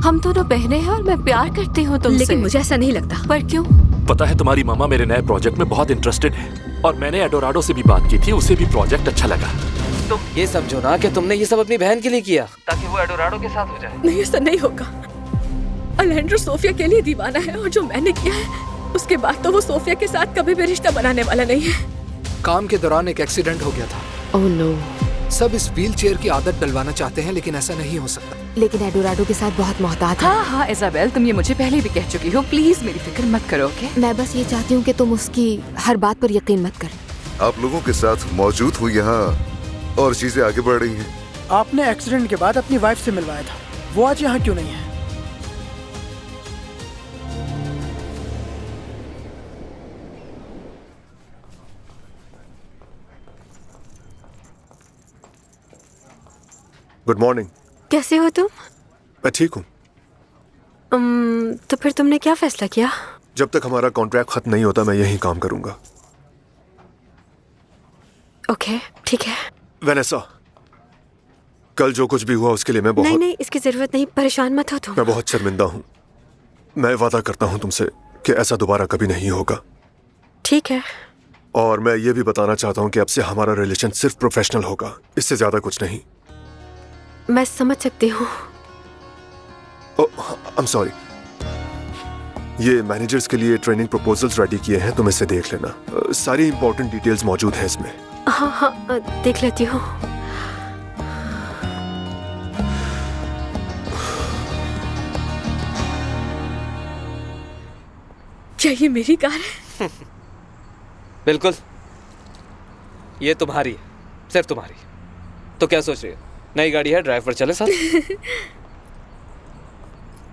हम दोनों बहनें हैं और मैं प्यार करती हूँ तुमसे। लेकिन मुझे ऐसा नहीं लगता। पर क्यों? पता है तुम्हारी मामा मेरे नए प्रोजेक्ट में बहुत इंटरेस्टेड है और मैंने एडोराडो से भी बात की थी, उसे भी प्रोजेक्ट अच्छा लगा। तुम ये समझो ना कि तुमने ये सब अपनी बहन के लिए किया ताकि वो एडोराडो के साथ हो जाए। नहीं, ऐसा नहीं होगा। अलेंड्रो सोफिया के लिए दीवाना है और जो मैंने किया है उसके बाद तो वो सोफिया के साथ कभी भी रिश्ता बनाने वाला नहीं है। काम के दौरान एक एक्सीडेंट हो गया था। Oh no. सब इस व्हील चेयर की आदत डलवाना चाहते हैं लेकिन ऐसा नहीं हो सकता। लेकिन एडोराडो के साथ बहुत मोहतात है। हाँ, इजाबेल, तुम ये मुझे पहले भी कह चुकी हो। प्लीज मेरी फिक्र मत करो, ओके? मैं बस ये चाहती हूँ कि तुम उसकी हर बात पर यकीन मत करो। आप लोगों के साथ मौजूद हूँ यहाँ और चीजें आगे बढ़ रही हैं। आपने एक्सीडेंट के बाद अपनी वाइफ से मिलवाया था, वो आज यहाँ क्यों नहीं है? Good morning. कैसे हो तुम? मैं ठीक हूँ। तो फिर तुमने क्या फैसला किया? जब तक हमारा कॉन्ट्रैक्ट खत्म नहीं होता मैं यहीं काम करूंगा। ओके, ठीक है। वेनेसा, कल जो कुछ भी हुआ उसके लिए मैं बहुत नहीं, इसकी जरूरत नहीं, परेशान मत हो तुम। मैं बहुत शर्मिंदा हूँ। मैं वादा करता हूँ तुमसे कि ऐसा दोबारा कभी नहीं होगा। ठीक है। और मैं ये भी बताना चाहता हूँ कि अब से हमारा रिलेशन सिर्फ प्रोफेशनल होगा, इससे ज्यादा कुछ नहीं। मैं समझ सकती हूँ। I am sorry. ये मैनेजर्स के लिए ट्रेनिंग प्रपोजल्स रेडी किए हैं, तुम इसे देख लेना। सारी इंपॉर्टेंट डिटेल्स मौजूद हैं इसमें। हाँ, देख लेती हूँ। क्या ये मेरी कार है? बिल्कुल, ये तुम्हारी है, सिर्फ तुम्हारी। तो क्या सोच रही हो? नई गाड़ी है, ड्राइव पर चले साथ?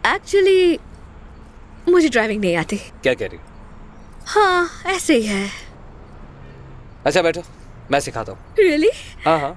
एक्चुअली मुझे ड्राइविंग नहीं आती। क्या कह रही हो? हाँ, ऐसे ही है। अच्छा बैठो, मैं सिखाता हूँ। रियली? हाँ हाँ।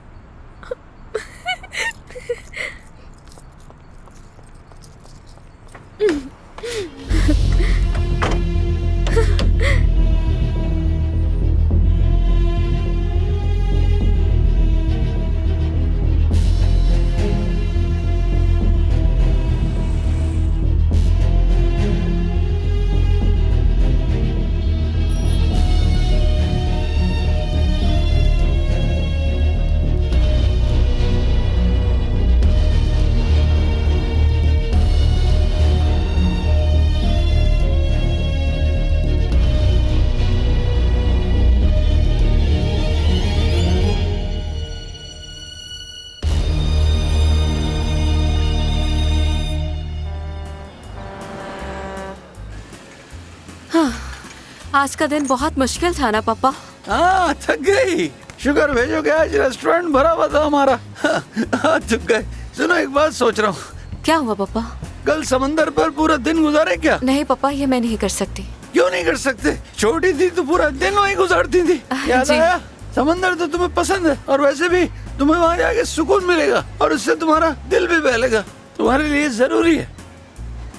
आज का दिन बहुत मुश्किल था ना पापा? हाँ, थक गई। शुगर भेजोगे, आज रेस्टोरेंट भरा हुआ था हमारा। हाँ, थक गए। सुनो, एक बात सोच रहा हूँ। क्या हुआ पापा? कल समंदर पर पूरा दिन गुजारे क्या? नहीं पापा, ये मैं नहीं कर सकती। क्यों नहीं कर सकते? छोटी थी तो पूरा दिन वहीं गुजारती थी। याद आया? समंदर तो तुम्हें पसंद है और वैसे भी तुम्हें वहाँ जाके सुकून मिलेगा और उससे तुम्हारा दिल भी बहलेगा। तुम्हारे लिए जरूरी है।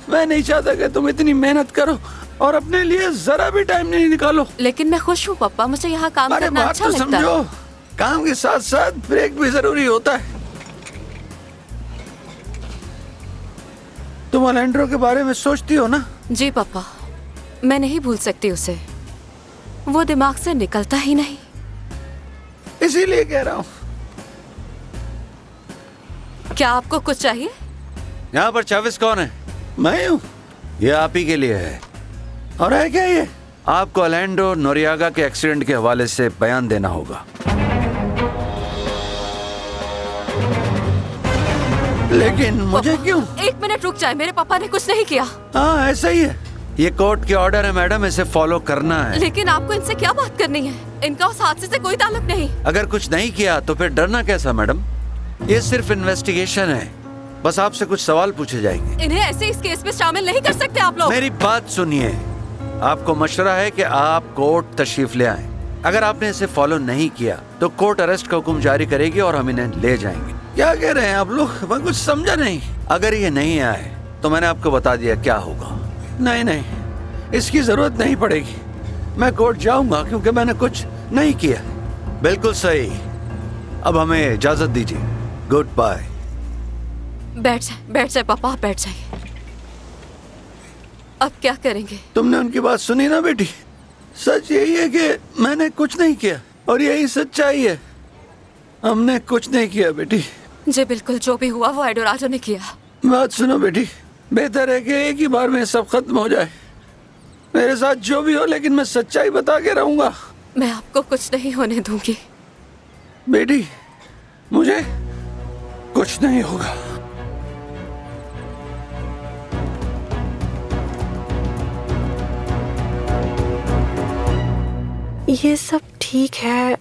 मैं नहीं चाहता कि तुम इतनी मेहनत करो और अपने लिए जरा भी टाइम नहीं निकालो। लेकिन मैं खुश हूँ पापा, मुझे यहाँ काम करना अच्छा तो लगता है। समझो, काम के साथ साथ ब्रेक भी जरूरी होता है। तुम अलेंड्रो के बारे में सोचती हो ना? जी पापा, मैं नहीं भूल सकती उसे, वो दिमाग से निकलता ही नहीं। इसीलिए कह रहा हूँ। क्या आपको कुछ चाहिए? यहाँ पर चाविस कौन है? मैं हूँ। ये आप ही के लिए है। और है क्या ये? आपको अलेंड्रो नोरियागा के एक्सीडेंट के हवाले से बयान देना होगा। लेकिन मुझे क्यों? एक मिनट रुक जाए, मेरे पापा ने कुछ नहीं किया। हाँ, ऐसा ही है। ये कोर्ट के ऑर्डर है मैडम, इसे फॉलो करना है। लेकिन आपको इनसे क्या बात करनी है? इनका उस हादसे से कोई ताल्लुक नहीं। अगर कुछ नहीं किया तो फिर डरना कैसा मैडम? ये सिर्फ इन्वेस्टिगेशन है, बस आपसे कुछ सवाल पूछे जाएंगे। इन्हें ऐसे इस केस में शामिल नहीं कर सकते आप लोग। मेरी बात सुनिए, आपको मशवरा है कि आप कोर्ट तशरीफ ले आएं। अगर आपने इसे फॉलो नहीं किया तो कोर्ट अरेस्ट का हुक्म जारी करेगी और हम इन्हें ले जाएंगे। क्या कह रहे हैं आप लोग? मैं कुछ समझा नहीं। अगर ये नहीं आए तो मैंने आपको बता दिया क्या होगा। नहीं, इसकी जरूरत नहीं पड़ेगी। मैं कोर्ट जाऊंगा क्योंकि मैंने कुछ नहीं किया। बिल्कुल सही। अब हमें इजाजत दीजिए। Goodbye. बैठ जाए पापा, आप बैठ जाइए। अब क्या करेंगे? तुमने उनकी बात सुनी ना बेटी? सच यही है कि मैंने कुछ नहीं किया और यही सच्चाई है। हमने कुछ नहीं किया बेटी। जी बिल्कुल, जो भी हुआ वो एडोराडो ने किया। बात सुनो बेटी, बेहतर है कि एक ही बार में सब खत्म हो जाए। मेरे साथ जो भी हो, लेकिन मैं सच्चाई बता के रहूंगा। मैं आपको कुछ नहीं होने दूंगी। बेटी, मुझे कुछ नहीं होगा। ये सब ठीक है।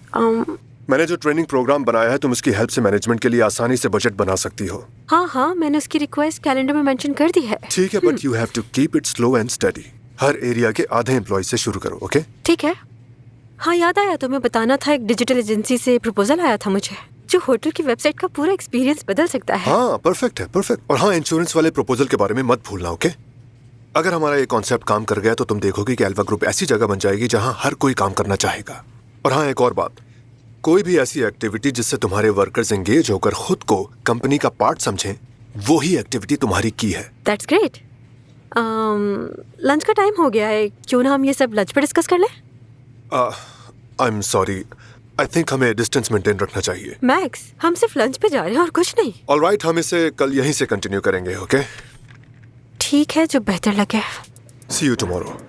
मैंने जो ट्रेनिंग प्रोग्राम बनाया है, तुम उसकी हेल्प से मैनेजमेंट के लिए आसानी से बजट बना सकती हो। हाँ, मैंने उसकी रिक्वेस्ट कैलेंडर में मेंशन कर दी है। ठीक है, but you have to keep it slow and study. हर एरिया के आधे एम्प्लॉय से शुरू करो, ओके? ठीक है। हाँ, याद आया, तुम्हें बताना था, एक डिजिटल एजेंसी से प्रपोजल आया था मुझे, जो होटल की वेबसाइट का पूरा एक्सपीरियंस बदल सकता है। हाँ, परफेक्ट है, परफेक्ट। और हाँ, इंश्योरेंस वाले प्रपोजल के बारे में मत भूलना, ओके? अगर हमारा ये कॉन्सेप्ट काम कर गया तो तुम देखोगे कि अल्फा ग्रुप ऐसी जगह बन जाएगी जहाँ हर कोई काम करना चाहेगा। और हाँ, एक और बात, कोई भी ऐसी एक्टिविटी जिससे तुम्हारे वर्कर्स एंगेज होकर खुद को कंपनी का पार्ट समझें, वो ही एक्टिविटी तुम्हारी की है। That's great. लंच का टाइम हो गया है, क्यों ना हम ये सब लंच पे डिस्कस कर लें? I am sorry, I think हमें डिस्टेंस मेंटेन रखना चाहिए। मैक्स, हम सिर्फ लंच पे जा रहे हैं और कुछ नहीं। ऑलराइट, हम इसे कल यहीं से कंटिन्यू करेंगे, ओके? ठीक है, जो बेहतर लगे। सी यू टुमारो।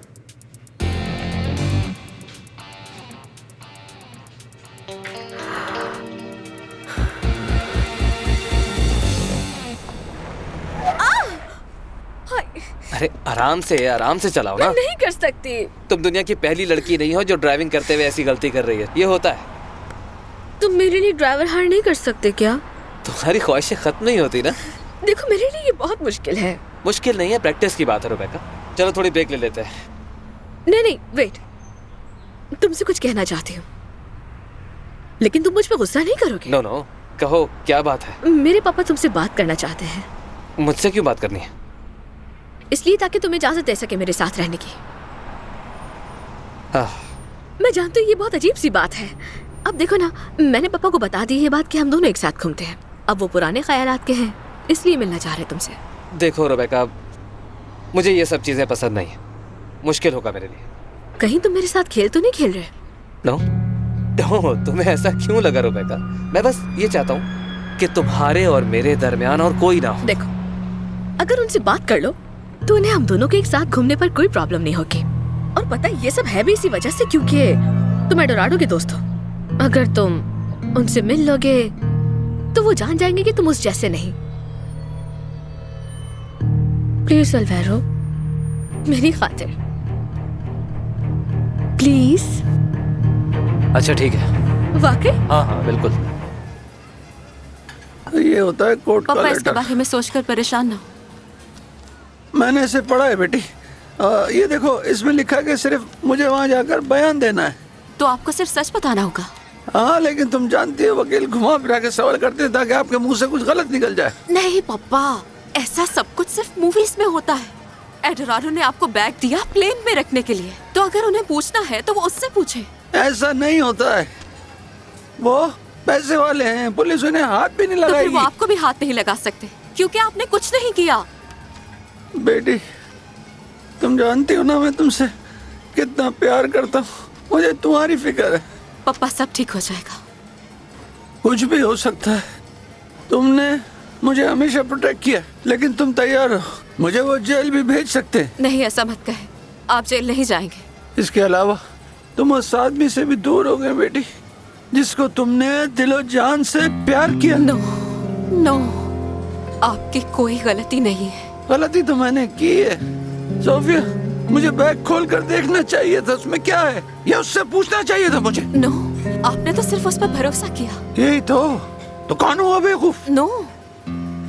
अरे आराम से चलाओ ना। नहीं कर सकती। तुम दुनिया की पहली लड़की नहीं हो जो ड्राइविंग करते हुए ऐसी गलती कर रही है। ये होता है। तुम मेरे लिए ड्राइवर हायर नहीं कर सकते क्या? तुम्हारी ख्वाहिशें खत्म नहीं होती ना। देखो, मेरे लिए ये बहुत मुश्किल है। मुश्किल नहीं है, प्रैक्टिस की बात है रुबेका। चलो थोड़ी ब्रेक ले लेते हैं। नहीं, वेट, तुमसे कुछ कहना चाहती हूँ, लेकिन तुम मुझ पर गुस्सा नहीं करोगे? नो, कहो क्या बात है? मेरे पापा तुमसे बात करना चाहते हैं। मुझसे क्यों बात करनी है? इसलिए ताकि तुम्हें इजाजत दे सके मेरे साथ रहने की। मैं जानती हूँ ये बहुत अजीब सी बात है। अब देखो ना, मैंने पापा को बता दी ये बात कि हम दोनों एक साथ घूमते हैं। अब वो पुराने ख्यालात के हैं, इसलिए मिलना चाह रहे तुमसे। देखो रुबेका, मुझे ये सब चीजें पसंद नहीं है। मुश्किल होगा मेरे लिए। कहीं तुम मेरे साथ खेल तो नहीं खेल रहे? नो, तुम्हें ऐसा क्यों लगा रुबेका? मैं बस ये चाहता हूँ कि तुम्हारे और मेरे दरमियान और कोई ना हो। देखो, अगर उनसे बात कर लो तो उन्हें हम दोनों के एक साथ घूमने पर कोई प्रॉब्लम नहीं होगी। और पता है, ये सब है भी इसी वजह से क्योंकि तुम एडोराडो के दोस्त हो। अगर तुम उनसे मिल लोगे तो वो जान जाएंगे कि तुम उस जैसे नहीं। प्लीज अल्वेरो, मेरी खातिर प्लीज। अच्छा ठीक है। वाकई? हाँ, बिल्कुल। ये होता है कोर्ट का पापा, इसके लेटर। बारे में सोचकर परेशान ना हो। मैंने इसे पढ़ा है बेटी। ये देखो, इसमें लिखा है कि सिर्फ मुझे वहाँ जाकर बयान देना है। तो आपको सिर्फ सच बताना होगा। हाँ, लेकिन तुम जानती हो वकील घुमा फिरा के सवाल करते हैं ताकि आपके मुंह से कुछ गलत निकल जाए। नहीं पापा, ऐसा सब कुछ सिर्फ मूवीज में होता है। एडोराडो ने आपको बैग दिया प्लेन में रखने के लिए, तो अगर उन्हें पूछना है तो वो उससे पूछे। ऐसा नहीं होता है, वो पैसे वाले हैं, पुलिस उन्हें हाथ भी नहीं तो फिर लगाएगी। वो आपको भी हाथ नहीं लगा सकते क्योंकि आपने कुछ नहीं किया। बेटी, तुम जानती हो ना मैं तुमसे कितना प्यार करता हूँ। मुझे तुम्हारी फिक्र है। पापा, सब ठीक हो जाएगा। कुछ भी हो सकता है। तुमने मुझे हमेशा प्रोटेक्ट किया, लेकिन तुम तैयार हो, मुझे वो जेल भी भेज सकते हैं। नहीं, ऐसा मत कहे, आप जेल नहीं जाएंगे। इसके अलावा तुम उस आदमी से भी दूर हो गए बेटी, जिसको तुमने दिलो जान से प्यार किया। नो, आपकी कोई गलती नहीं है। गलती तो मैंने की है सोफिया। मुझे बैग खोल कर देखना चाहिए था, उसमें क्या है, या उससे पूछना चाहिए था मुझे। नो, आपने तो सिर्फ उस पर भरोसा किया। यही तो कौन हुआ बेवकूफ? नो,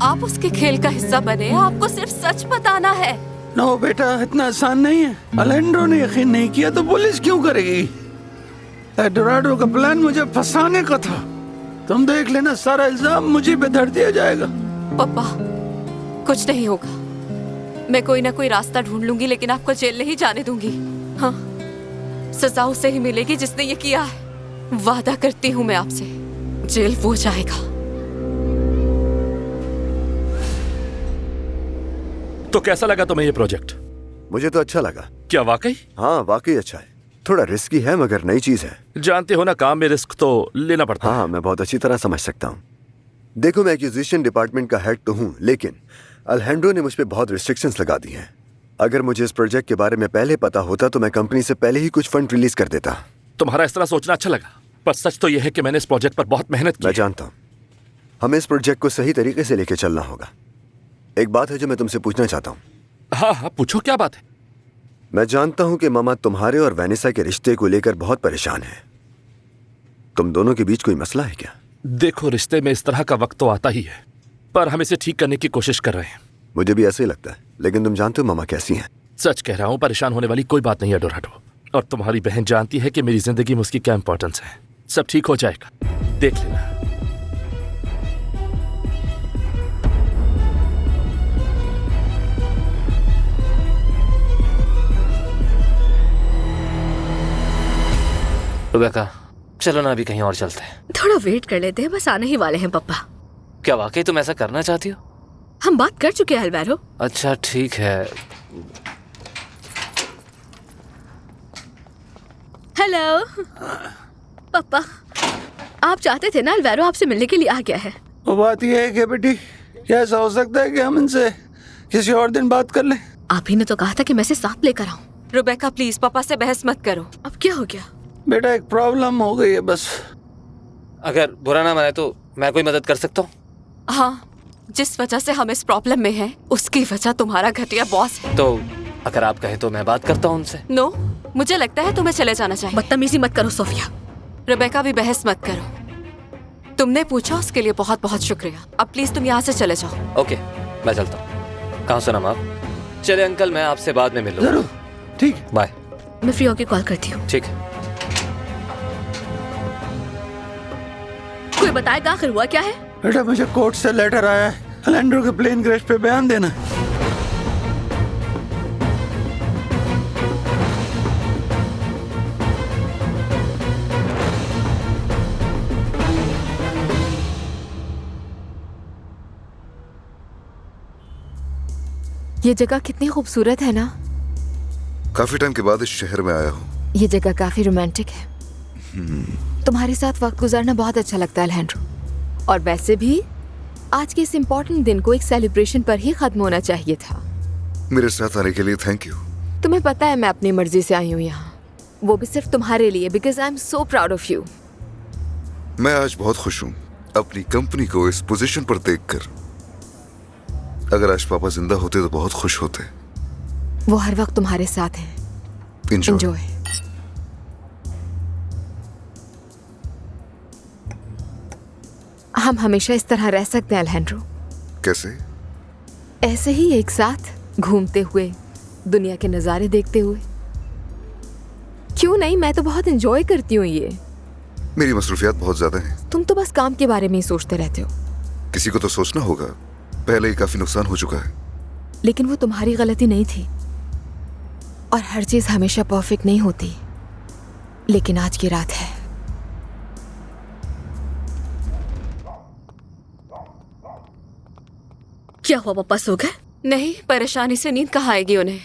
आप उसके खेल का हिस्सा बने, आपको सिर्फ सच बताना है। नो बेटा, इतना आसान नहीं है। अलेंड्रो ने यकीन नहीं किया तो पुलिस क्यों करेगी? एडोराडो का प्लान मुझे फंसाने का था। तुम देख लेना, सारा इल्जाम मुझे पे धर दिया जाएगा। पापा, कुछ नहीं होगा। मैं कोई ना कोई रास्ता ढूंढ लूंगी, लेकिन आपको जेल नहीं जाने दूंगी। हाँ, सजा उसे ही मिलेगी जिसने ये किया है। वादा करती हूँ मैं आपसे, जेल वो जाएगा। तो कैसा लगा तुम्हें ये प्रोजेक्ट? मुझे तो अच्छा लगा। क्या वाकई? हाँ वाकई अच्छा है। थोड़ा रिस्की है मगर नई चीज है। जानते हो ना, काम में रिस्क तो लेना पड़ता है। हाँ मैं बहुत अच्छी तरह समझ सकता हूँ। देखो मैं एक्विजिशन डिपार्टमेंट का हेड तो हूँ, लेकिन अल्हेंड्रो ने मुझ पे बहुत रिस्ट्रिक्शंस लगा दी हैं। अगर मुझे इस प्रोजेक्ट के बारे में पहले पता होता तो मैं कंपनी से पहले ही कुछ फंड रिलीज कर देता। तुम्हारा इस तरह सोचना अच्छा लगा, पर सच तो यह है कि मैंने इस प्रोजेक्ट पर बहुत मेहनत की। मैं जानता हूँ, हमें इस प्रोजेक्ट को सही तरीके से लेके चलना होगा। एक बात है जो मैं तुमसे पूछना चाहता हूँ। हाँ हाँ पूछो, क्या बात है? मैं जानता हूँ कि मामा तुम्हारे और वैनिसा के रिश्ते को लेकर बहुत परेशान है। तुम दोनों के बीच कोई मसला है क्या? देखो, रिश्ते में इस तरह का वक्त तो आता ही है, पर हम इसे ठीक करने की कोशिश कर रहे हैं। मुझे भी ऐसे ही लगता है, लेकिन तुम जानते हो मामा कैसी हैं। सच कह रहा हूँ, परेशान होने वाली कोई बात नहीं है एडोराडो। और तुम्हारी बहन जानती है कि मेरी जिंदगी में उसकी क्या इंपॉर्टेंस है। सब ठीक हो जाएगा, देख लेना। रुबेका, चलो ना अभी कहीं और चलते हैं। थोड़ा वेट कर लेते हैं, बस आने ही वाले हैं पप्पा। क्या वाकई तुम ऐसा करना चाहती हो? हम बात कर चुके हैं अल्वारो। अच्छा ठीक है। हेलो पापा, आप चाहते थे ना अल्वारो आपसे मिलने के लिए आ गया है। वो बात यह है कि बेटी, क्या ऐसा हो सकता है कि हम इनसे किसी और दिन बात कर लें? आप ही ने तो कहा था कि मैं इसे साथ लेकर आऊं। रुबेका प्लीज पापा से बहस मत करो। अब क्या हो गया? बेटा एक प्रॉब्लम हो गई है बस। अगर बुरा ना माने तो मैं कोई मदद कर सकता हूँ? हाँ, जिस वजह से हम इस प्रॉब्लम में हैं, उसकी वजह तुम्हारा घटिया बॉस है। तो अगर आप कहें तो मैं बात करता हूँ उनसे। नो, मुझे लगता है तुम्हें चले जाना चाहिए। बदतमीजी मत करो सोफिया। रुबेका भी बहस मत करो। तुमने पूछा उसके लिए बहुत बहुत शुक्रिया। अब प्लीज तुम यहाँ से चले जाओ। ओके, मैं चलता हूँ। कहाँ सुना आप? चले अंकल, मैं आपसे बाद में मिलूंगा। जरूर, ठीक है। बाय। मैं फ्री होके कॉल करती हूँ। ठीक है। कोई बताएगा आखिर हुआ क्या है? बेटा मुझे कोर्ट से लेटर आया है, अल्हेंड्रो के प्लेन क्रैश पे बयान देना है। ये जगह कितनी खूबसूरत है ना। काफी टाइम के बाद इस शहर में आया हूँ। ये जगह काफी रोमांटिक है। तुम्हारे साथ वक्त गुजारना बहुत अच्छा लगता है अल्हेंड्रो। और वैसे भी आज के इस इम्पोर्टेंट दिन को एक सेलिब्रेशन पर ही खत्म होना चाहिए था। मेरे साथ आने के लिए थैंक यू। तुम्हें पता है मैं अपनी मर्जी से आई हूँ यहाँ, वो भी सिर्फ तुम्हारे लिए, because I am so proud of you. मैं आज बहुत खुश हूँ अपनी कंपनी को इस पोजीशन पर देखकर। अगर आज पापा जिंदा होते तो बहुत खुश होते। वो हर वक्त तुम्हारे साथ हैं। Enjoy. हम हमेशा इस तरह रह सकते हैं अल्हेंड्रो। कैसे? ऐसे ही एक साथ घूमते हुए, दुनिया के नज़ारे देखते हुए। क्यों नहीं, मैं तो बहुत एंजॉय करती हूँ ये। मेरी मसरूफियात बहुत ज्यादा हैं। तुम तो बस काम के बारे में ही सोचते रहते हो। किसी को तो सोचना होगा, पहले ही काफी नुकसान हो चुका है। लेकिन वो तुम्हारी गलती नहीं थी, और हर चीज हमेशा परफेक्ट नहीं होती। लेकिन आज की रात है। क्या हुआ, पापा सो गए? नहीं, परेशानी से नींद कहाँ आएगी उन्हें।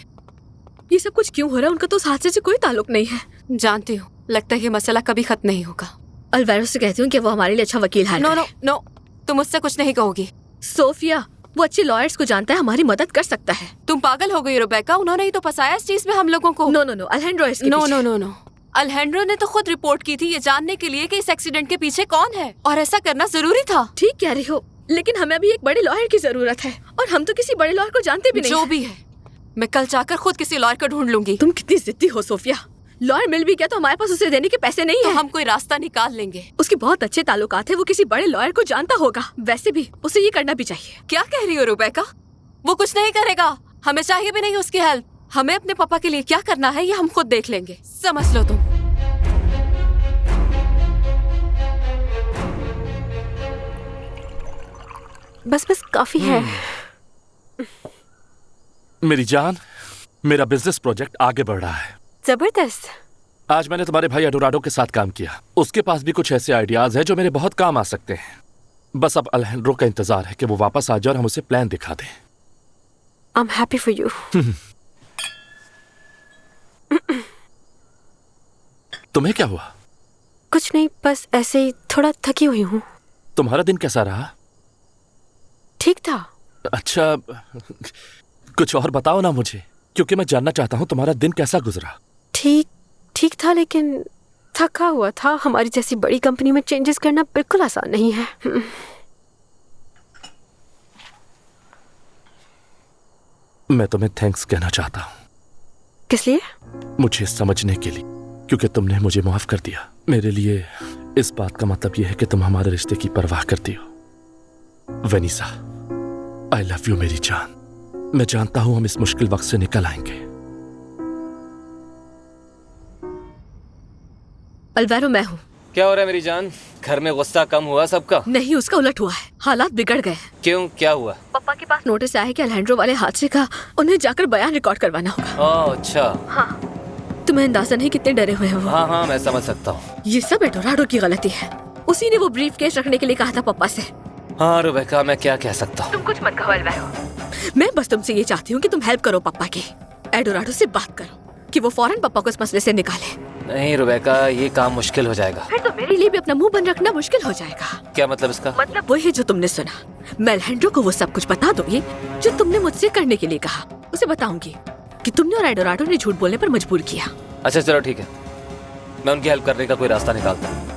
ये सब कुछ क्यों हो रहा है? उनका तो उस हादसे से कोई ताल्लुक नहीं है। जानती हूँ, लगता है ये मसला कभी खत्म नहीं होगा। अल्वारो से कहती हूँ कि वो हमारे लिए अच्छा वकील हायर नो करे। नो नो, तुम मुझसे कुछ नहीं कहोगी। सोफिया, वो अच्छे लॉयर्स को जानता है, हमारी मदद कर सकता है। तुम पागल हो गई रुबेका, उन्होंने ही तो फंसाया इस चीज में हम लोगों को। नो नो नो, अल्हेंड्रो इसके नो पीछे। नो नो नो, अल्हेंड्रो ने तो खुद रिपोर्ट की थी ये जानने के लिए कि इस एक्सीडेंट के पीछे कौन है, और ऐसा करना जरूरी था। ठीक कह रही हो, लेकिन हमें अभी एक बड़े लॉयर की जरूरत है, और हम तो किसी बड़े लॉयर को जानते भी नहीं। जो भी है, मैं कल जाकर खुद किसी लॉयर को ढूंढ लूंगी। तुम कितनी जिद्दी हो सोफिया। लॉयर मिल भी गया तो हमारे पास उसे देने के पैसे नहीं तो है। हम कोई रास्ता निकाल लेंगे। उसके बहुत अच्छे ताल्लुकात है, वो किसी बड़े लॉयर को जानता होगा। वैसे भी उसे ये करना भी चाहिए। क्या कह रही हो रुबेका? वो कुछ नहीं करेगा, हमें चाहिए भी नहीं उसकी हेल्प। हमें अपने पापा के लिए क्या करना है ये हम खुद देख लेंगे, समझ लो तुम। बस बस काफी है। मेरी जान, मेरा बिजनेस प्रोजेक्ट आगे बढ़ रहा है। जबरदस्त। आज मैंने तुम्हारे भाई एडोराडो के साथ काम किया। उसके पास भी कुछ ऐसे आइडियाज हैं जो मेरे बहुत काम आ सकते हैं। बस अब अल्हेंड्रो का इंतजार है कि वो वापस आ जाए और हम उसे प्लान दिखा दें। I'm happy for you. तुम्हें क्या हुआ? कुछ नहीं, बस ऐसे ही थोड़ा थकी हुई हूँ। तुम्हारा दिन कैसा रहा? ठीक था। अच्छा, कुछ और बताओ ना मुझे, क्योंकि मैं जानना चाहता हूँ तुम्हारा दिन कैसा गुजरा। ठीक था, लेकिन थका हुआ था। हमारी जैसी बड़ी कंपनी में चेंजेस करना बिल्कुल आसान नहीं है। मैं तुम्हें थैंक्स कहना चाहता हूँ। किस लिए? मुझे समझने के लिए, क्योंकि तुमने मुझे माफ कर दिया। मेरे लिए इस बात का मतलब यह है कि तुम हमारे रिश्ते की परवाह करती हो। वनीसा, आई लव यू मेरी जान। मैं जानता हूं हम इस मुश्किल वक्त से निकल आएंगे। अल्वारो, मैं हूँ। क्या हो रहा है मेरी जान? घर में गुस्सा कम हुआ सबका? नहीं, उसका उलट हुआ है। हालात बिगड़ गए। क्यों, क्या हुआ? पापा के पास नोटिस आया है कि अलहेंड्रो वाले हादसे का उन्हें जाकर बयान रिकॉर्ड करवाना होगा। ओह अच्छा। हाँ, तुम्हें अंदाजा नहीं कितने डरे हुए हैं वो। हाँ, मैं समझ सकता हूँ। ये सब एडोराडो की गलती है। उसी ने वो ब्रीफ केस रखने के लिए कहा था पापा से। हाँ रुबेका, मैं क्या कह सकता हूँ। तुम कुछ मत कहो अल्वारो। मैं बस तुमसे ये चाहती हूँ कि तुम हेल्प करो पापा की। एडोराडो से बात करो कि वो फौरन पापा को इस मसले से निकाले। नहीं रुबेका, ये काम मुश्किल हो जाएगा। फिर तो मेरे लिए भी अपना मुंह बंद रखना मुश्किल हो जाएगा। क्या मतलब इसका? मतलब वही है जो तुमने सुना। मैं अलहेंड्रो को वो सब कुछ बता दूंगी जो तुमने मुझसे करने के लिए कहा। उसे बताऊंगी कि तुमने और एडोराडो ने झूठ बोलने पर मजबूर किया। अच्छा चलो ठीक है, मैं उनकी हेल्प करने का कोई रास्ता निकालता हूँ।